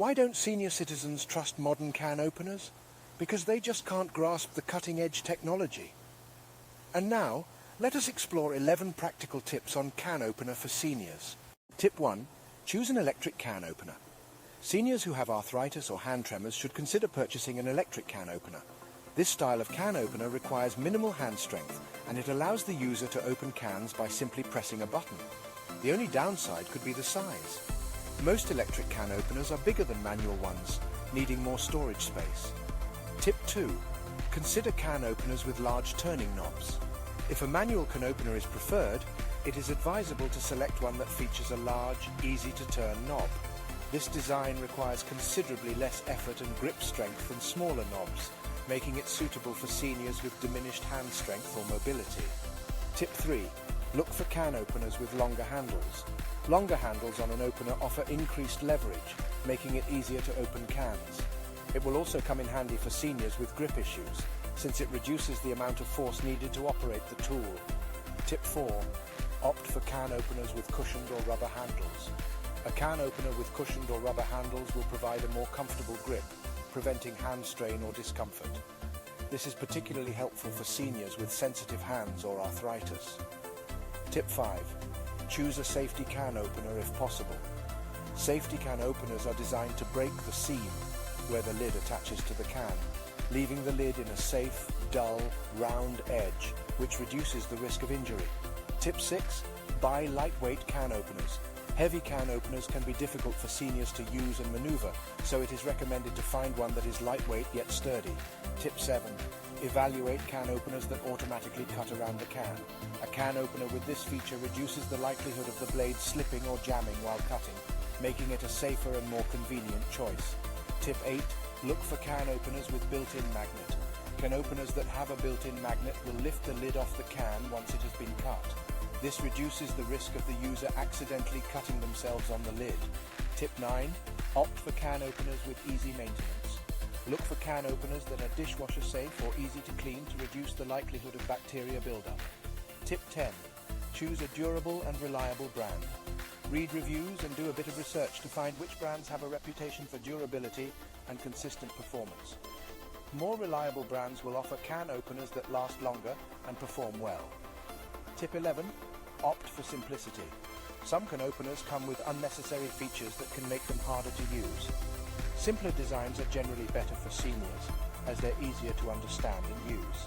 Why don't senior citizens trust modern can openers? Because they just can't grasp the cutting-edge technology. And now, let us explore 11 practical tips on can opener for seniors. Tip 1. Choose an electric can opener. Seniors who have arthritis or hand tremors should consider purchasing an electric can opener. This style of can opener requires minimal hand strength, and it allows the user to open cans by simply pressing a button. The only downside could be the size. Most electric can openers are bigger than manual ones, needing more storage space. Tip 2. Consider can openers with large turning knobs. If a manual can opener is preferred, it is advisable to select one that features a large, easy-to-turn knob. This design requires considerably less effort and grip strength than smaller knobs, making it suitable for seniors with diminished hand strength or mobility. Tip 3. Look for can openers with longer handles. Longer handles on an opener offer increased leverage, making it easier to open cans. It will also come in handy for seniors with grip issues, since it reduces the amount of force needed to operate the tool. Tip 4. Opt for can openers with cushioned or rubber handles. A can opener with cushioned or rubber handles will provide a more comfortable grip, preventing hand strain or discomfort. This is particularly helpful for seniors with sensitive hands or arthritis. Tip 5. Choose a safety can opener if possible. Safety can openers are designed to break the seam where the lid attaches to the can, leaving the lid in a safe, dull, round edge, which reduces the risk of injury. Tip 6. Buy lightweight can openers. Heavy can openers can be difficult for seniors to use and maneuver, so it is recommended to find one that is lightweight yet sturdy. Tip 7. Evaluate can openers that automatically cut around the can. A can opener with this feature reduces the likelihood of the blade slipping or jamming while cutting, making it a safer and more convenient choice. Tip 8. Look for can openers with built-in magnet. Can openers that have a built-in magnet will lift the lid off the can once it has been cut. This reduces the risk of the user accidentally cutting themselves on the lid. Tip 9. Opt for can openers with easy maintenance. Look for can openers that are dishwasher safe or easy to clean to reduce the likelihood of bacteria buildup. Tip 10. Choose a durable and reliable brand. Read reviews and do a bit of research to find which brands have a reputation for durability and consistent performance. More reliable brands will offer can openers that last longer and perform well. Tip 11. Opt for simplicity. Some can openers come with unnecessary features that can make them harder to use. Simpler designs are generally better for seniors, as they're easier to understand and use.